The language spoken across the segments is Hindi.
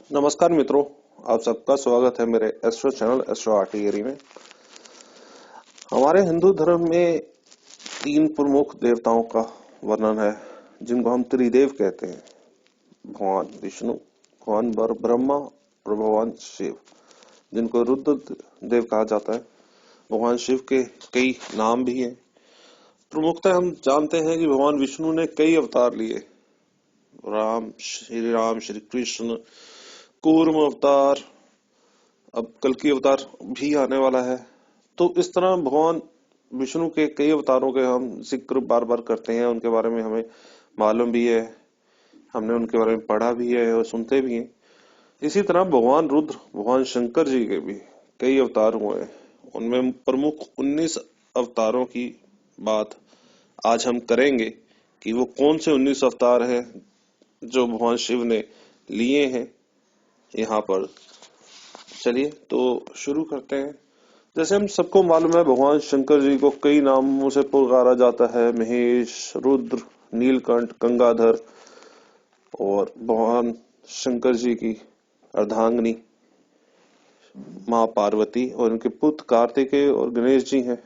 नमस्कार मित्रों, आप सबका स्वागत है मेरे एस्ट्रो चैनल एस्ट्रो आर्टिलरी में। हमारे हिंदू धर्म में तीन प्रमुख देवताओं का वर्णन है जिनको हम त्रिदेव कहते हैं। भगवान विष्णु, भगवान ब्रह्मा और भगवान शिव, जिनको रुद्र देव कहा जाता है। भगवान शिव के कई नाम भी हैं। प्रमुखतः हम जानते हैं कि भगवान विष्णु ने कई अवतार लिए। राम, श्री कृष्ण, कूर्म अवतार, अब कल्कि अवतार भी आने वाला है। तो इस तरह भगवान विष्णु के कई अवतारों के हम जिक्र बार बार करते हैं। उनके बारे में हमें मालूम भी है, हमने उनके बारे में पढ़ा भी है और सुनते भी हैं। इसी तरह भगवान रुद्र, भगवान शंकर जी के भी कई अवतार हुए हैं। उनमें प्रमुख 19 अवतारों की बात आज हम करेंगे कि वो कौन से 19 अवतार हैं जो भगवान शिव ने लिए हैं यहाँ पर। चलिए तो शुरू करते हैं। जैसे हम सबको मालूम है, भगवान शंकर जी को कई नामों से पुकारा जाता है। महेश, रुद्र, नीलकंठ, गंगाधर, और भगवान शंकर जी की अर्धांगिनी माँ पार्वती और उनके पुत्र कार्तिकेय और गणेश जी हैं।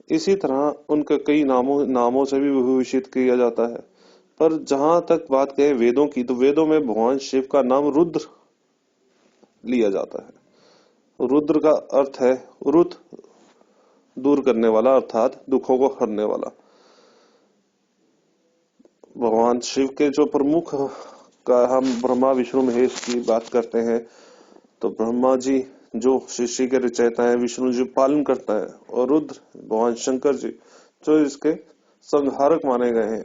इसी तरह उनके कई नामों से भी विभूषित किया जाता है। पर जहां तक बात करें वेदों की, तो वेदों में भगवान शिव का नाम रुद्र लिया जाता है। रुद्र का अर्थ है रुत, दूर करने वाला, अर्थात दुखों को हरने वाला। भगवान शिव के जो प्रमुख का हम ब्रह्मा, विष्णु, महेश की बात करते हैं, तो ब्रह्मा जी जो सृष्टि के रचयिता है, विष्णु जी पालन करता है, और रुद्र भगवान शंकर जी जो इसके संहारक माने गए हैं।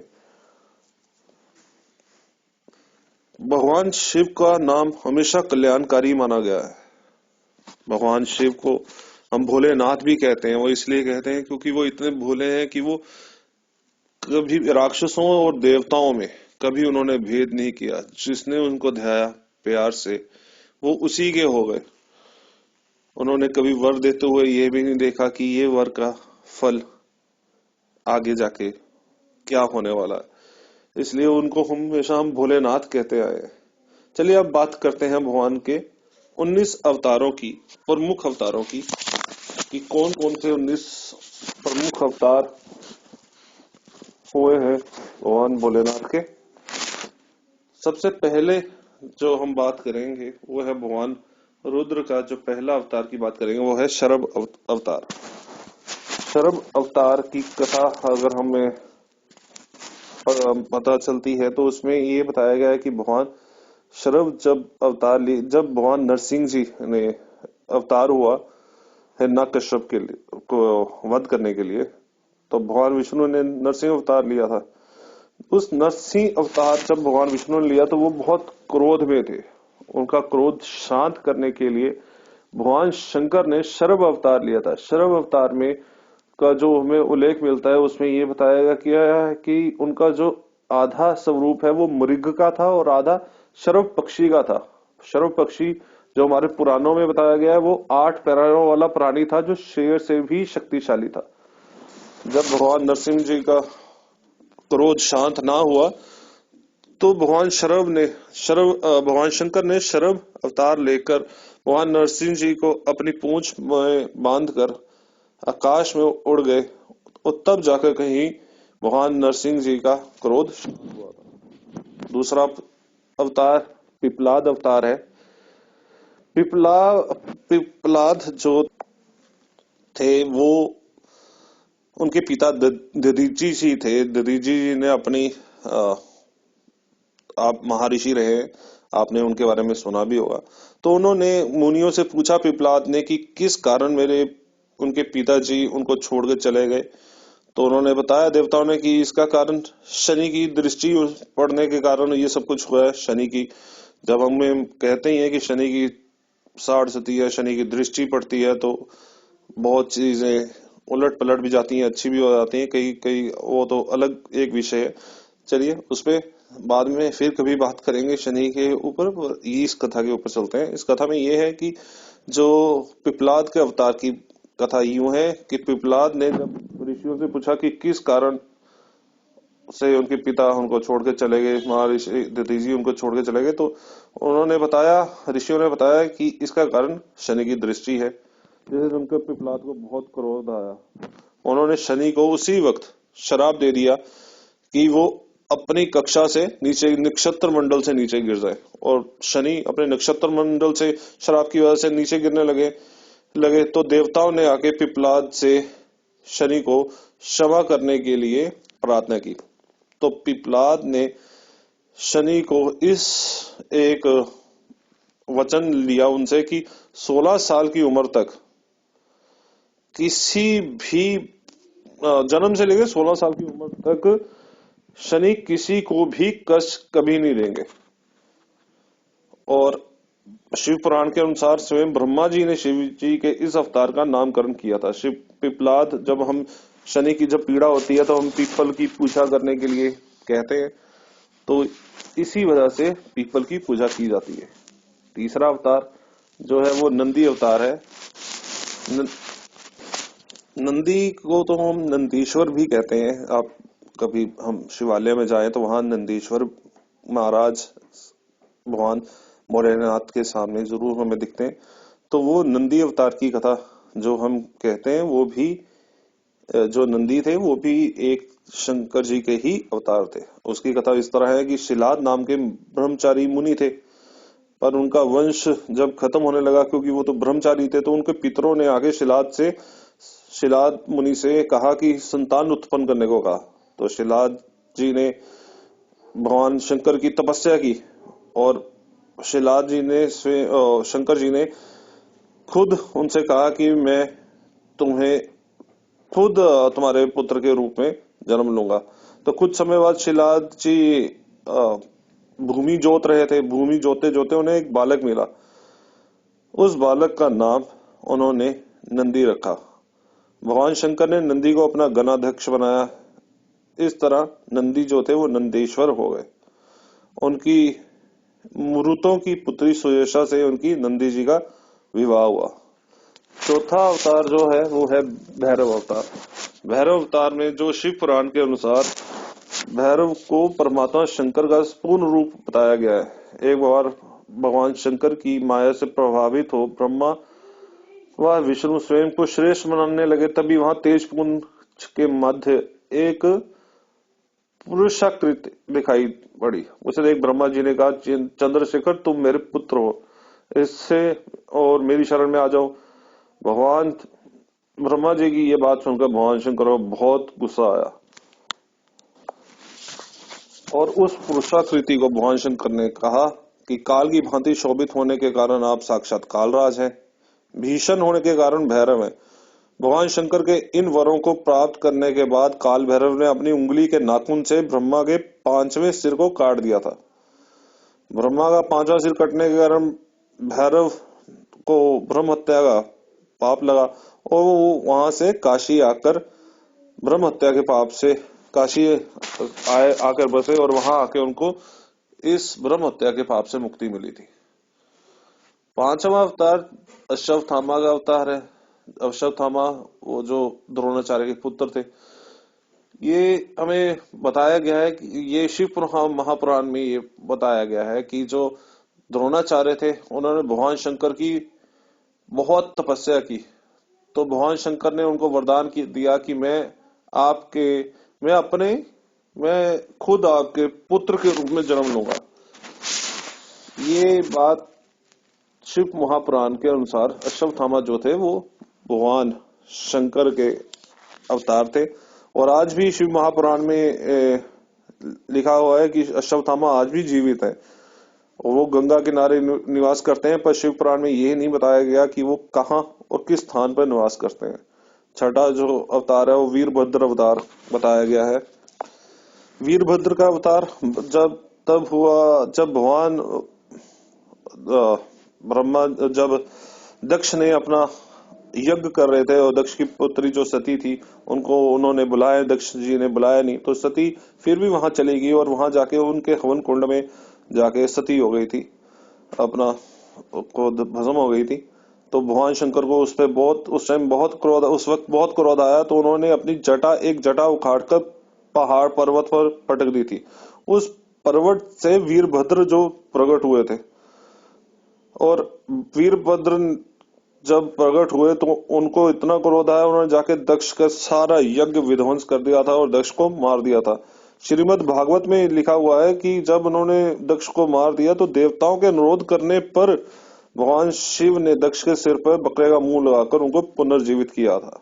भगवान शिव का नाम हमेशा कल्याणकारी माना गया है। भगवान शिव को हम भोलेनाथ भी कहते हैं। वो इसलिए कहते हैं क्योंकि वो इतने भोले हैं कि वो कभी राक्षसों और देवताओं में कभी उन्होंने भेद नहीं किया। जिसने उनको ध्याया प्यार से, वो उसी के हो गए। उन्होंने कभी वर देते हुए ये भी नहीं देखा कि ये वर का फल आगे जाके क्या होने वाला है। इसलिए उनको हमेशा हम भोलेनाथ कहते आए हैं। चलिए अब बात करते हैं भगवान के 19 अवतारों की, प्रमुख अवतारों की, कि कौन कौन से 19 प्रमुख अवतार हुए हैं भगवान भोलेनाथ के। सबसे पहले जो हम बात करेंगे वो है भगवान रुद्र का। जो पहला अवतार की बात करेंगे वो है शरभ अवतार। शरभ अवतार की कथा अगर हमें पता चलती है तो उसमें ये बताया गया है कि भगवान शरभ जब भगवान नरसिंह जी ने अवतार हुआ हिरण्यकश्यप के लिए को वध करने के लिए, तो भगवान विष्णु ने नरसिंह अवतार लिया था। उस नरसिंह अवतार जब भगवान विष्णु ने लिया तो वो बहुत क्रोध में थे। उनका क्रोध शांत करने के लिए भगवान शंकर ने शरभ अवतार लिया था। शरभ अवतार में का जो हमें उल्लेख मिलता है उसमें ये बताया गया है कि उनका जो आधा स्वरूप है वो मृग का था और आधा शरभ पक्षी का था। शरभ पक्षी जो हमारे पुराणों में बताया गया है वो 8 पैरों वाला प्राणी था जो शेर से भी शक्तिशाली था। जब भगवान नरसिंह जी का क्रोध शांत ना हुआ तो भगवान शंकर ने शरभ अवतार लेकर भगवान नरसिंह जी को अपनी पूंछ में बांधकर आकाश में उड़ गए, और तब जाकर कहीं भगवान नरसिंह जी का क्रोध शांत हुआ था। दूसरा अवतार पिपलाद अवतार है। पिपलाद जो थे वो उनके पिता दधीची जी थे। दधीची जी ने अपनी आप महर्षि रहे, आपने उनके बारे में सुना भी होगा। तो उन्होंने मुनियों से पूछा पिपलाद ने कि किस कारण उनके पिताजी उनको छोड़कर चले गए। तो उन्होंने बताया देवताओं ने कि इसका कारण शनि की दृष्टि पड़ने के कारण ये सब कुछ हुआ है। शनि की, जब हमें कहते ही है कि शनि की साढ़ सती है, शनि की दृष्टि पड़ती है, तो बहुत चीजें उलट पलट भी जाती हैं, अच्छी भी हो जाती हैं कई कई, वो तो अलग एक विषय है। चलिए उस पे बाद में फिर कभी बात करेंगे शनि के ऊपर। इस कथा के ऊपर चलते हैं। इस कथा में ये है कि जो पिपलाद के अवतार की कथा यूं है कि पिपलाद ने जब ऋषियों से पूछा कि किस कारण से उनके पिता उनको छोड़ के चले गए, महर्षि दधीचि उनको छोड़ के चले गए। तो उन्होंने बताया, ऋषियों ने बताया कि इसका कारण शनि की दृष्टि है। जैसे उनके पिपलाद को बहुत क्रोध आया, उन्होंने शनि को उसी वक्त श्राप दे दिया कि वो अपनी कक्षा से नीचे, नक्षत्र मंडल से नीचे गिर जाए। और शनि अपने नक्षत्र मंडल से श्राप की वजह से नीचे गिरने लगे तो देवताओं ने आके पिपलाद से शनि को क्षमा करने के लिए प्रार्थना की। तो पिपलाद ने शनि को इस एक वचन लिया उनसे कि 16 साल की उम्र तक किसी भी जन्म से लेकर 16 साल की उम्र तक शनि किसी को भी कष्ट कभी नहीं देंगे। और शिव पुराण के अनुसार स्वयं ब्रह्मा जी ने शिव जी के इस अवतार का नामकरण किया था। शिव पिपलाद, जब हम शनि की जब पीड़ा होती है तो हम पीपल की पूजा करने के लिए कहते हैं, तो इसी वजह से पीपल की पूजा की जाती है। तीसरा अवतार जो है वो नंदी अवतार है। नंदी को तो हम नंदीश्वर भी कहते हैं। आप कभी हम शिवालय में जाएं तो वहां नंदीश्वर महाराज भगवान भोलेनाथ के सामने जरूर हमें दिखते हैं। तो वो नंदी अवतार की कथा जो हम कहते हैं, वो भी जो नंदी थे वो भी एक शंकर जी के ही अवतार थे। उसकी कथा इस तरह है कि शिलाद नाम के ब्रह्मचारी मुनि थे, पर उनका वंश जब खत्म होने लगा, क्योंकि वो तो ब्रह्मचारी थे, तो उनके पितरों ने आगे शिलाद मुनि से कहा कि संतान उत्पन्न करने को कहा। तो शिलाद जी ने भगवान शंकर की तपस्या की और शिलाद जी ने शंकर जी ने खुद उनसे कहा कि मैं तुम्हें खुद तुम्हारे पुत्र के रूप में जन्म लूंगा। तो कुछ समय बाद शिलाद जी भूमि जोत रहे थे। भूमि जोते जोते उन्हें एक बालक मिला। उस बालक का नाम उन्होंने नंदी रखा। भगवान शंकर ने नंदी को अपना गणाध्यक्ष बनाया। इस तरह नंदी जो थे वो नंदेश्वर हो गए। उनकी मरुतों की पुत्री सुयशा से उनकी नंदी जी का विवाह हुआ। चौथा अवतार जो है वो है भैरव अवतार। भैरव अवतार में जो शिव पुराण के अनुसार भैरव को परमात्मा शंकर का पूर्ण रूप बताया गया है। एक बार भगवान शंकर की माया से प्रभावित हो ब्रह्मा व विष्णु स्वयं को श्रेष्ठ मानने लगे, तभी वहां तेजपुंज के मध्य एक पुरुषाकृति दिखाई पड़ी। उसे देख ब्रह्मा जी ने कहा, चंद्रशेखर तुम मेरे पुत्र हो, इससे और मेरी शरण में आ जाओ। भगवान ब्रह्मा जी की ये बात सुनकर भगवान शंकर को बहुत गुस्सा आया और उस पुरुषाकृति को भगवान शंकर ने कहा कि काल की भांति शोभित होने के कारण आप साक्षात कालराज हैं, भीषण होने के कारण भैरव हैं। भगवान शंकर के इन वरों को प्राप्त करने के बाद काल भैरव ने अपनी उंगली के नाखून से ब्रह्मा के 5वें सिर को काट दिया था। ब्रह्मा का 5वां सिर कटने के कारण भैरव को ब्रह्म हत्या का पाप लगा और वो वहां से काशी आकर ब्रह्म हत्या के पाप से काशी आकर बसे और वहां आके उनको इस ब्रह्म हत्या के पाप से मुक्ति मिली थी। 5वां अवतार अश्वत्थामा का अवतार है। अश्वत्थामा वो जो द्रोणाचार्य के पुत्र थे। ये हमें बताया गया है कि ये शिव महापुराण में ये बताया गया है कि जो द्रोणाचार्य थे उन्होंने भगवान शंकर की बहुत तपस्या की। तो भगवान शंकर ने उनको वरदान दिया कि मैं खुद आपके पुत्र के रूप में जन्म लूंगा। ये बात शिव महापुराण के अनुसार अश्वत्थामा जो थे वो भगवान शंकर के अवतार थे। और आज भी शिव महापुराण में लिखा हुआ है कि अश्वत्थामा आज भी जीवित है और वो गंगा किनारे निवास करते हैं, पर शिव पुराण में ये नहीं बताया गया कि वो कहाँ और किस स्थान पर निवास करते हैं। छठा जो अवतार है वो वीरभद्र अवतार बताया गया है। वीरभद्र का अवतार तब हुआ जब भगवान ब्रह्मा जब दक्ष ने अपना यज्ञ कर रहे थे और दक्ष की पुत्री जो सती थी उनको उन्होंने बुलाया, दक्ष जी ने बुलाया नहीं, तो सती फिर भी वहां चली गई और वहां जाके उनके हवन कुंड में जाके सती हो गई थी, अपना को भस्म हो गई थी। तो भगवान शंकर को उस वक्त बहुत क्रोध आया। तो उन्होंने अपनी एक जटा उखाड़कर पहाड़ पर्वत पर पटक दी थी। उस पर्वत से वीरभद्र जो प्रकट हुए थे, और वीरभद्र जब प्रकट हुए तो उनको इतना क्रोध आया, उन्होंने जाके दक्ष का सारा यज्ञ विध्वंस कर दिया था और दक्ष को मार दिया था। श्रीमद् भागवत में लिखा हुआ है कि जब उन्होंने दक्ष को मार दिया तो देवताओं के अनुरोध करने पर भगवान शिव ने दक्ष के सिर पर बकरे का मुंह लगाकर उनको पुनर्जीवित किया था।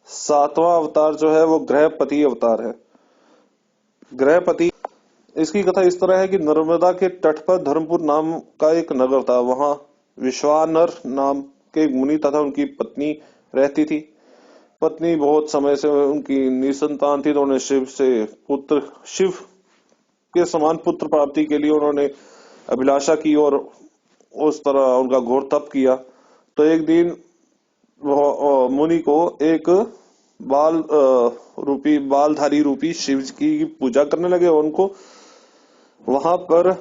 सातवां अवतार जो है वो ग्रहपति अवतार है। ग्रहपति, इसकी कथा इस तरह है कि नर्मदा के तट पर धर्मपुर नाम का एक नगर था। वहां विश्वानर नाम के एक मुनि तथा उनकी पत्नी रहती थी। पत्नी बहुत समय से उनकी निसंतान थी, तो उन्हें शिव के समान पुत्र प्राप्ति के लिए उन्होंने अभिलाषा की और उस तरह उनका घोर तप किया। तो एक दिन मुनि को एक बालधारी रूपी शिव की पूजा करने लगे और उनको वहां पर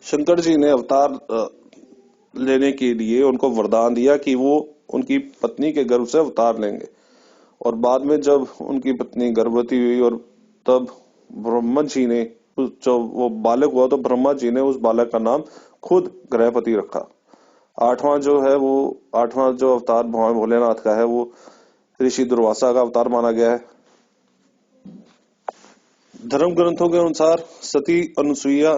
शंकर जी ने अवतार लेने के लिए उनको वरदान दिया कि वो उनकी पत्नी के गर्भ से अवतार लेंगे। और बाद में जब उनकी पत्नी गर्भवती हुई और तब ब्रह्मा जी ने, जब वो बालक हुआ तो ब्रह्मा जी ने उस बालक का नाम खुद ग्रहपति रखा। आठवां जो अवतार भगवान भोलेनाथ का है वो ऋषि दुर्वासा का अवतार माना गया है। धर्म ग्रंथों के अनुसार सती अनुसुईया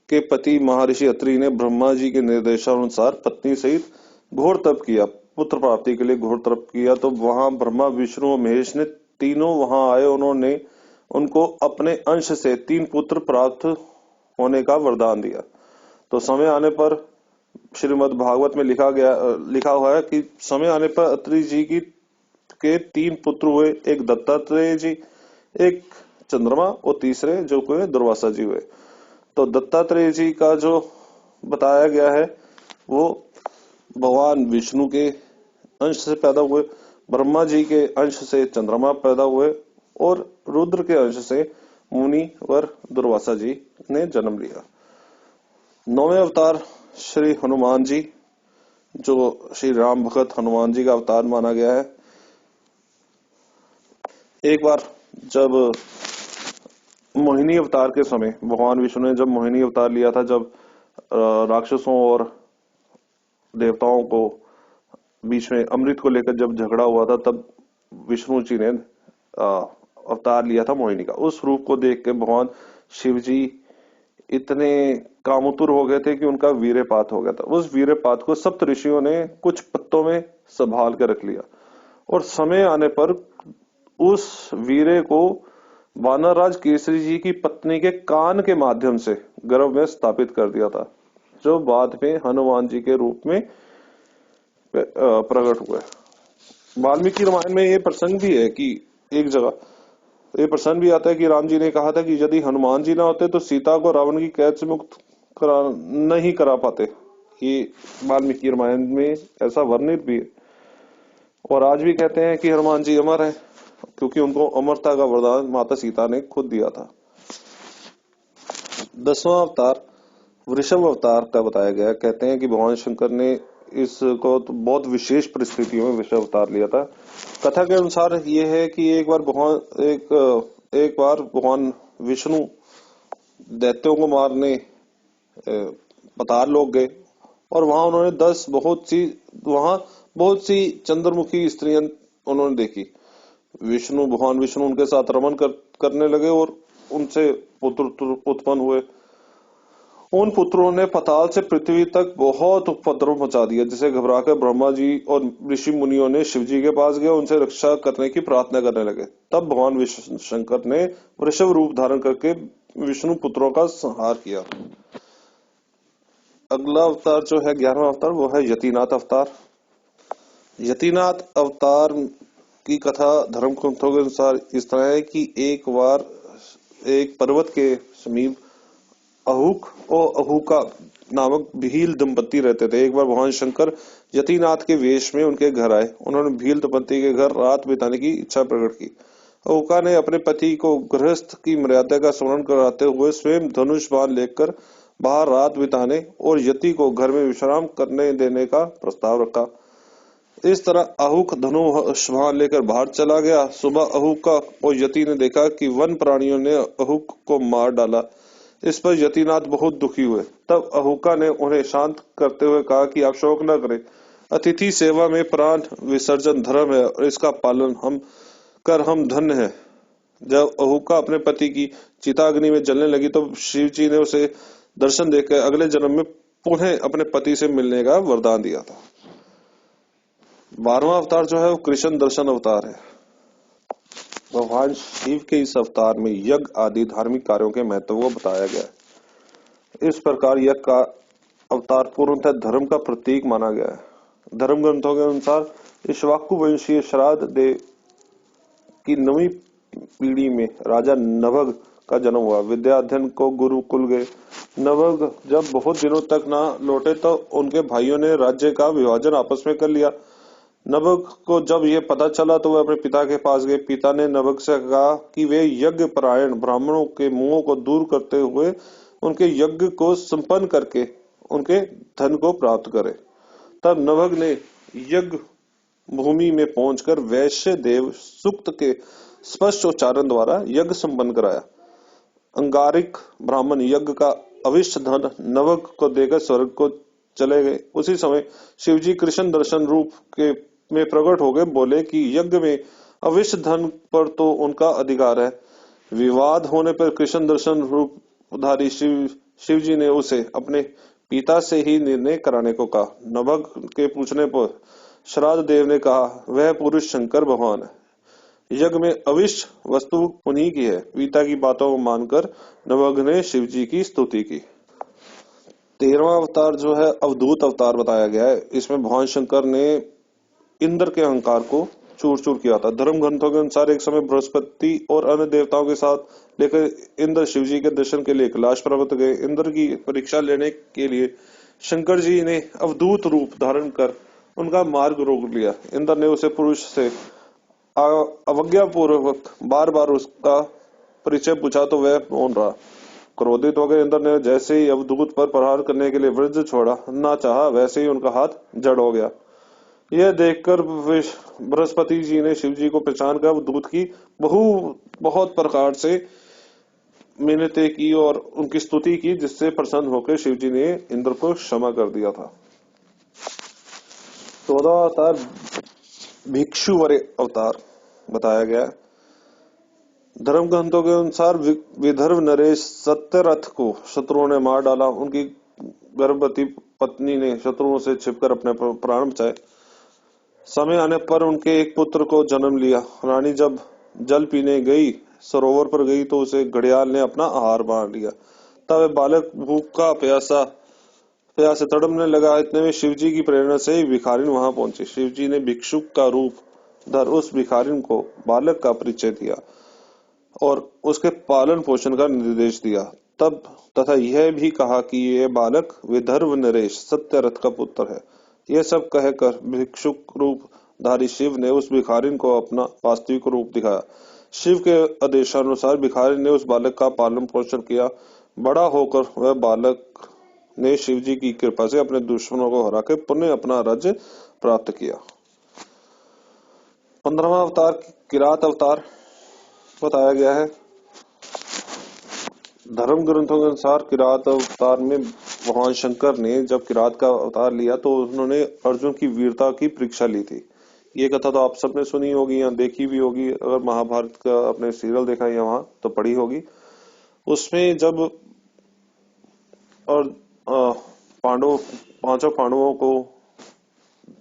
के पति महर्षि अत्रि ने ब्रह्मा जी के निर्देशानुसार पत्नी सहित घोर तप किया, पुत्र प्राप्ति के लिए घोर तप किया। तो वहां ब्रह्मा विष्णु और महेश ने तीनों वहां आए। उन्होंने उनको अपने अंश से 3 पुत्र प्राप्त होने का वरदान दिया। तो समय आने पर श्रीमद् भागवत में लिखा हुआ है कि समय आने पर अत्रि जी के 3 पुत्र हुए, एक दत्तात्रेय जी, एक चंद्रमा और तीसरे जो हुए दुर्वासा जी हुए। तो दत्तात्रेय जी का जो बताया गया है वो भगवान विष्णु के अंश से पैदा हुए, ब्रह्मा जी के अंश से चंद्रमा पैदा हुए और रुद्र के अंश से मुनि वर दुर्वासा जी ने जन्म लिया। 9वें अवतार श्री हनुमान जी, जो श्री राम भगत हनुमान जी का अवतार माना गया है। एक बार जब मोहिनी अवतार के समय भगवान विष्णु ने जब मोहिनी अवतार लिया था, जब राक्षसों और देवताओं को बीच में अमृत को लेकर जब झगड़ा हुआ था, तब विष्णु जी ने अवतार लिया था मोहिनी का। उस रूप को देख के भगवान शिव जी इतने कामुतुर हो गए थे कि उनका वीर्यपात हो गया था। उस वीर्यपात को सप्त ऋषियों ने कुछ पत्तों में संभाल कर रख लिया और समय आने पर उस वीर्य को वानरराज केसरी जी की पत्नी के कान के माध्यम से गर्भ में स्थापित कर दिया था, जो बाद में हनुमान जी के रूप में प्रकट हुए। वाल्मीकि रामायण में ये प्रसंग भी है कि एक जगह ये प्रसंग भी आता है कि राम जी ने कहा था कि यदि हनुमान जी ना होते तो सीता को रावण की कैद से मुक्त नहीं करा पाते। ये वाल्मीकि रामायण में ऐसा वर्णित भी है। और आज भी कहते हैं कि हनुमान जी अमर है, क्योंकि उनको अमरता का वरदान माता सीता ने खुद दिया था। 10वां अवतार वृषभ अवतार का बताया गया। कहते हैं कि भगवान शंकर ने इसको तो बहुत विशेष परिस्थितियों में वृषभ अवतार लिया था। कथा के अनुसार ये है कि एक बार भगवान विष्णु दैत्यों को मारने पताल लोग गए और वहां उन्होंने बहुत सी चंद्रमुखी स्त्रियां उन्होंने देखी। भगवान विष्णु उनके साथ रमन करने लगे और उनसे पुत्र उत्पन्न हुए। उन पुत्रों ने पताल से पृथ्वी तक बहुत उपद्रव मचा दिया, जिसे घबराकर ब्रह्मा जी और ऋषि मुनियों ने शिव जी के पास गए, उनसे रक्षा करने की प्रार्थना करने लगे। तब भगवान शंकर ने वृषभ रूप धारण करके विष्णु पुत्रों का संहार किया। अगला अवतार जो है 11वां अवतार, वो है यतिनाथ अवतार। यतिनाथ अवतार की कथा धर्म ग्रंथों के अनुसार इस तरह है कि एक बार एक पर्वत के समीप अहुक और अहुका नामक भील दंपति रहते थे। एक बार भगवान शंकर यतिनाथ के वेश में उनके घर आए। उन्होंने भील दंपति के घर रात बिताने की इच्छा प्रकट की। अहुका ने अपने पति को गृहस्थ की मर्यादा का स्मरण कराते हुए स्वयं धनुष बाण लेकर बाहर रात बिताने और यति को घर में विश्राम करने देने का प्रस्ताव रखा। इस तरह अहुक धनुष लेकर बाहर चला गया। सुबह अहुक और यति ने देखा कि वन प्राणियों ने अहुक को मार डाला। इस पर यतिनाथ बहुत दुखी हुए। तब अहुका ने उन्हें शांत करते हुए कहा कि आप शोक न करें, अतिथि सेवा में प्राण विसर्जन धर्म है और इसका पालन हम धन्य हैं। जब अहुका अपने पति की चिताग्नि में जलने लगी तो शिव जी ने उसे दर्शन देकर अगले जन्म में पुनः अपने पति से मिलने का वरदान दिया था। 12वां अवतार जो है वो कृष्ण दर्शन अवतार है। भगवान शिव के इस अवतार में यज्ञ आदि धार्मिक कार्यों के महत्व को बताया गया है। इस प्रकार यज्ञ का अवतार पूर्णतः धर्म का प्रतीक माना गया है। धर्म ग्रंथों के अनुसार इक्ष्वाकु वंशीय श्राद्ध देव की 9वीं पीढ़ी में राजा नभग का जन्म हुआ। विद्या अध्ययन को गुरुकुल गए। नभग जब बहुत दिनों तक ना लौटे तो उनके भाइयों ने राज्य का विभाजन आपस में कर लिया। नभग को जब यह पता चला तो वह अपने पिता के पास गए। पिता ने नभग से कहा कि वे यज्ञ परायण ब्राह्मणों के मुंहों को दूर करते हुए उनके यज्ञ को संपन्न करके उनके धन को प्राप्त करे। तब नभग ने यज्ञ भूमि में पहुंचकर वैश्य देव सूक्त के स्पष्ट उच्चारण द्वारा यज्ञ संपन्न कराया। अंगारिक ब्राह्मण यज्ञ का अविष्ट धन नभग को देकर स्वर्ग को चले गए। उसी समय शिवजी कृष्ण दर्शन रूप के में प्रकट हो गए। बोले कि यज्ञ में अविष्ट धन पर तो उनका अधिकार है। विवाद होने पर कृष्ण दर्शन रूपधारी शिव जी ने उसे अपने पिता से ही निर्णय कराने को कहा। नभग के पूछने पर श्राद्ध देव ने कहा वह पुरुष शंकर भगवान है। यज्ञ में अविष्ट वस्तु उन्हीं की है। पिता की बातों को मानकर नभग ने शिव जी की स्तुति की। 13वां अवतार जो है अवधूत अवतार बताया गया है। इसमें भगवान शंकर ने इंद्र के अहंकार को चूर चूर किया था। धर्म ग्रंथों के अनुसार एक समय बृहस्पति और अन्य देवताओं के साथ लेकर इंद्र शिव जी के दर्शन के लिए कैलाश पर्वत गए। इंद्र की परीक्षा लेने के लिए शंकर जी ने अवधूत रूप धारण कर उनका मार्ग रोक लिया। इंद्र ने उसे पुरुष से अवज्ञा पूर्वक बार बार उसका परिचय पूछा तो वह मौन रहा। क्रोधित होकर इंद्र ने जैसे ही अवधूत पर प्रहार करने के लिए वज्र छोड़ा ना चाहा वैसे ही उनका हाथ जड़ हो गया। यह देखकर बृहस्पति जी ने शिव जी को पहचान कर अवधूत की बहुत प्रकार से मिन्नतें की और उनकी स्तुति की, जिससे प्रसन्न होकर शिव जी ने इंद्र को क्षमा कर दिया था। 14वां अवतार भिक्षुवर अवतार बताया गया। धर्म ग्रंथों के अनुसार विदर्भ नरेश सत्यरथ को शत्रुओं ने मार डाला। उनकी गर्भवती पत्नी ने शत्रुओं से छिपकर अपने प्राण बचाए। समय आने पर उनके एक पुत्र को जन्म लिया। रानी जब जल पीने गई सरोवर पर गई तो उसे घड़ियाल ने अपना आहार मान लिया। तब बालक भूखा प्यासे तड़पने लगा। इतने में शिवजी की प्रेरणा से भिखारिन वहां पहुंचे। शिवजी ने भिक्षुक का रूप धर उस भिखारिन को बालक का परिचय दिया और उसके पालन पोषण का निर्देश दिया। तब तथा यह भी कहा कि यह बालक विदर्भ नरेश सत्यरथ का पुत्र है। यह सब कहकर भिक्षुक रूप धारी शिव ने उस भिखारिन को अपना वास्तविक रूप दिखाया। शिव के आदेशानुसार भिखारिन ने उस बालक का पालन पोषण किया। बड़ा होकर वह बालक ने शिव जी की कृपा से अपने दुश्मनों को हराकर पुनः अपना राज्य प्राप्त किया। 15वां अवतार किरात अवतार बताया गया है। धर्म ग्रंथों के अनुसार किरात अवतार में भगवान शंकर ने जब किरात का अवतार लिया तो उन्होंने अर्जुन की वीरता की परीक्षा ली थी। ये कथा तो आप सबने सुनी होगी या देखी भी होगी। अगर महाभारत का अपने सीरियल देखा है वहां तो पढ़ी होगी। उसमें जब और पांचों पांडवों को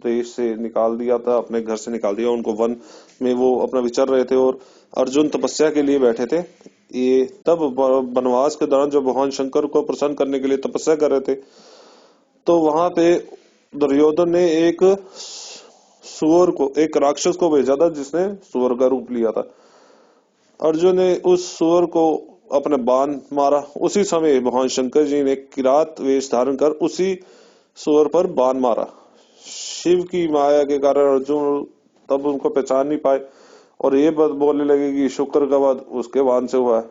देश से निकाल दिया था, अपने घर से निकाल दिया। उनको वन में वो अपना विचर रहे थे और अर्जुन तपस्या के लिए बैठे थे। ये तब वनवास के दौरान जब भगवान शंकर को प्रसन्न करने के लिए तपस्या कर रहे थे तो वहां पे दुर्योधन ने एक राक्षस को भेजा था जिसने सुअर का रूप लिया था। अर्जुन ने उस सुअर को अपने बाण मारा। उसी समय भगवान शंकर जी ने किरात वेश धारण कर उसी सुअर पर बाण मारा। शिव की माया के कारण अर्जुन तब उनको पहचान नहीं पाए और ये बात बोलने लगे कि शुक्र का वध उसके बाण से हुआ है।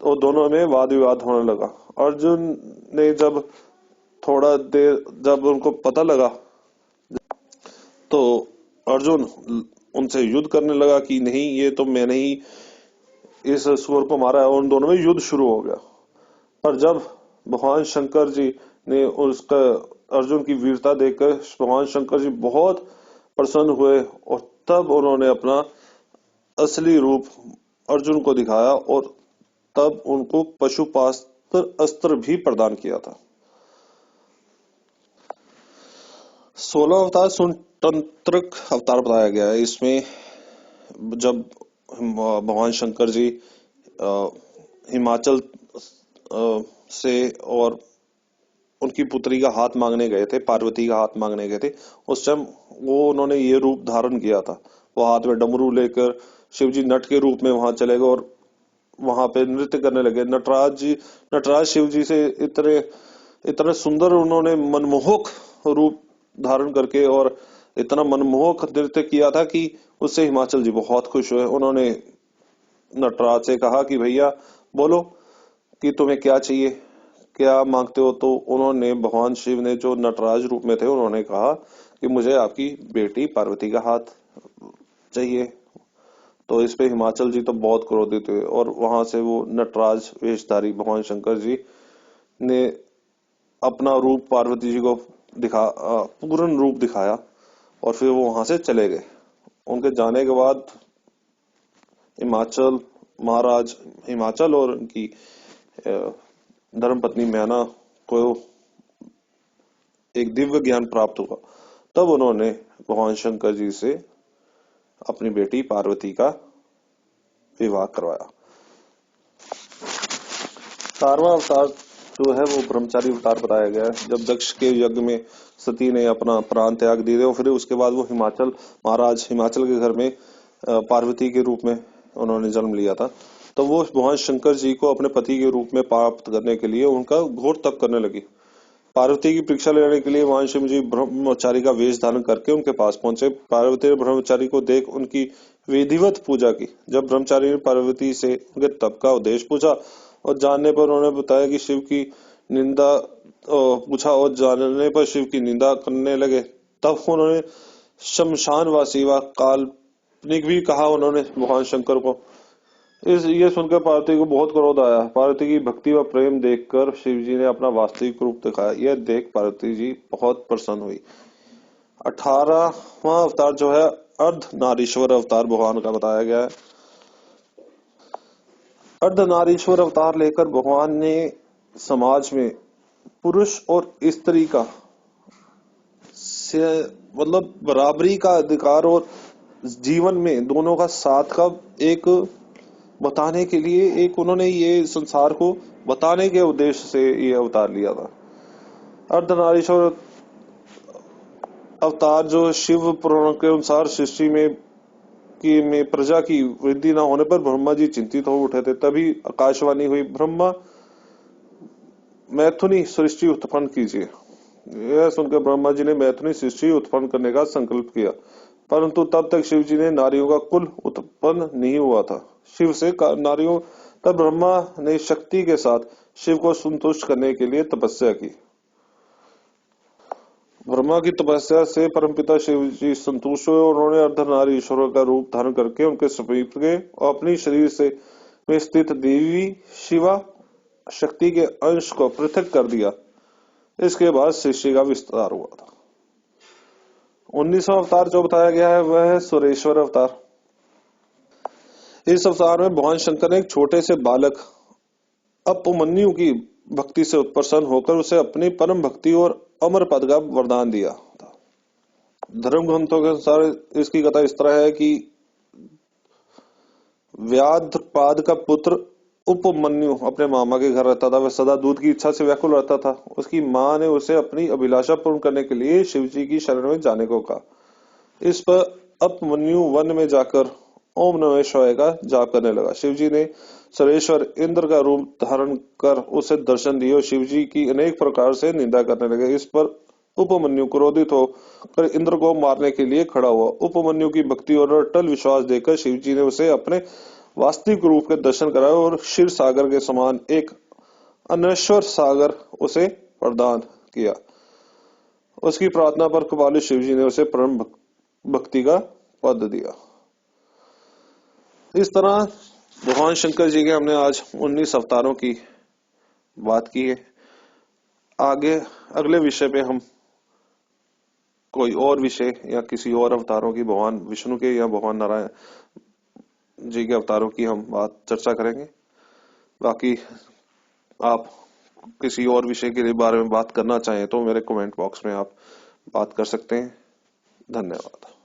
तो दोनों में वाद विवाद होने लगा। अर्जुन ने जब थोड़ा देर जब उनको पता लगा तो अर्जुन उनसे युद्ध करने लगा कि नहीं, ये तो मैंने ही इस सुअर को मारा है, और उन दोनों में युद्ध शुरू हो गया। पर जब भगवान शंकर जी ने उसका अर्जुन की वीरता देखकर भगवान शंकर जी बहुत प्रसन्न हुए, और तब उन्होंने अपना असली रूप अर्जुन को दिखाया, और तब उनको पशुपास्त्र अस्त्र भी प्रदान किया था। 16 अवतार सुतंत्रक अवतार बताया गया है। इसमें जब भगवान शंकर जी हिमाचल से और उनकी पुत्री का हाथ मांगने गए थे, पार्वती का हाथ मांगने गए थे, उस टाइम वो उन्होंने ये रूप धारण किया था। वो हाथ में डमरू लेकर शिव जी नट के रूप में वहां चले गए और वहां पे नृत्य करने लगे। नटराज शिव जी से इतने सुंदर उन्होंने मनमोहक रूप धारण करके और इतना मनमोहक नृत्य किया था कि उससे हिमाचल जी बहुत खुश हुए। उन्होंने नटराज से कहा कि भैया बोलो कि तुम्हें क्या चाहिए, क्या मांगते हो। तो उन्होंने, भगवान शिव ने जो नटराज रूप में थे, उन्होंने कहा कि मुझे आपकी बेटी पार्वती का हाथ चाहिए। तो इस पे हिमाचल जी तो बहुत क्रोधित हुए, और वहां से वो नटराज वेशधारी भगवान शंकर जी ने अपना रूप पार्वती जी को पूर्ण रूप दिखाया, और फिर वो वहां से चले गए। उनके जाने के बाद हिमाचल और उनकी धर्मपत्नी मैना को एक दिव्य ज्ञान प्राप्त हुआ। तब उन्होंने भगवान शंकर जी से अपनी बेटी पार्वती का विवाह करवाया। 17वां अवतार जो है वो ब्रह्मचारी अवतार बताया गया है। जब दक्ष के यज्ञ में सती ने अपना प्राण त्याग दिए और फिर उसके बाद वो हिमाचल के घर में पार्वती के रूप में उन्होंने जन्म लिया था। तो वो भगवान शंकर जी को अपने पति के रूप में प्राप्त करने के लिए उनका घोर तप करने लगी। पार्वती की परीक्षा लेने के लिए भगवान शिव जी ब्रह्मचारी का वेश धारण करके उनके पास पहुंचे। पार्वती ने ब्रह्मचारी को देख उनकी विधिवत पूजा की। जब ब्रह्मचारी ने पार्वती से उनके तप का उद्देश्य पूछा और जानने पर उन्होंने बताया कि शिव की निंदा पूछा, और जानने पर शिव की निंदा करने लगे। तब उन्होंने शमशानवासी व काल्पनिक भी कहा उन्होंने भगवान शंकर को। ये सुनकर पार्वती को बहुत क्रोध आया। पार्वती की भक्ति व प्रेम देखकर शिव जी ने अपना वास्तविक रूप दिखाया। यह देख पार्वती जी बहुत प्रसन्न हुई। 18वां अवतार जो है अर्धनारीश्वर अवतार भगवान का बताया गया है। अर्धनारीश्वर अवतार लेकर भगवान ने समाज में पुरुष और स्त्री का मतलब बराबरी का अधिकार और जीवन में दोनों का साथ का एक बताने के लिए, उन्होंने ये संसार को बताने के उद्देश्य से ये अवतार लिया था। अर्धनारीश्वर अवतार जो शिव पुराण के अनुसार सृष्टि में प्रजा की वृद्धि न होने पर ब्रह्मा जी चिंतित हो उठे थे। तभी आकाशवाणी हुई, ब्रह्मा मैथुनी सृष्टि उत्पन्न कीजिए। यह सुनकर ब्रह्मा जी ने मैथुनी सृष्टि उत्पन्न करने का संकल्प किया, परंतु तब तक शिव जी ने नारियों का कुल उत्पन्न नहीं हुआ था। शिव से नारियों तब ब्रह्मा ने शक्ति के साथ शिव को संतुष्ट करने के लिए तपस्या की। ब्रह्मा की तपस्या से परमपिता शिव जी संतुष्ट हुए और उन्होंने अर्धनारीश्वर का रूप धारण करके उनके समीप गए और अपनी शरीर से में स्थित देवी शिवा शक्ति के अंश को पृथक कर दिया। इसके बाद सृष्टि का विस्तार हुआ था। 19वां अवतार जो बताया गया है वह है सुरेश्वर अवतार। इस अवतार में भगवान शंकर ने एक छोटे से बालक उपमन्यु की भक्ति से प्रसन्न होकर उसे अपनी परम भक्ति और अमर पद का वरदान दिया था। धर्म ग्रंथों के अनुसार इसकी कथा इस तरह है कि व्याधपाद का पुत्र उपमन्यु अपने मामा के घर रहता था। वह सदा दूध की इच्छा से व्याकुल रहता था। उसकी मां ने उसे अपनी अभिलाषा पूर्ण करने के लिए शिव जी की शरण में जाने को कहा। इस पर उपमन्यु वन में जाकर ओम नमः शिवाय का जाप करने लगा। शिव जी ने सुरेश्वर इंद्र का रूप धारण कर उसे दर्शन दिए और शिव जी की अनेक प्रकार से निंदा करने लगे। इस पर उपमन्यु क्रोधित होकर इंद्र को मारने के लिए खड़ा हुआ। उपमन्यु की भक्ति और अटल विश्वास देखकर शिव जी ने उसे अपने वास्तविक रूप के दर्शन कराए और क्षीर सागर के समान एक अनश्वर सागर उसे प्रदान किया। उसकी प्रार्थना पर कृपालु शिव जी ने उसे परम भक्ति का पद दिया। इस तरह भगवान शंकर जी के हमने आज 19 अवतारों की बात की है। आगे अगले विषय पे हम कोई और विषय या किसी और अवतारों की, भगवान विष्णु के या भगवान नारायण जी के अवतारों की हम चर्चा करेंगे। बाकी आप किसी और विषय के बारे में बात करना चाहें तो मेरे कमेंट बॉक्स में आप बात कर सकते हैं। धन्यवाद।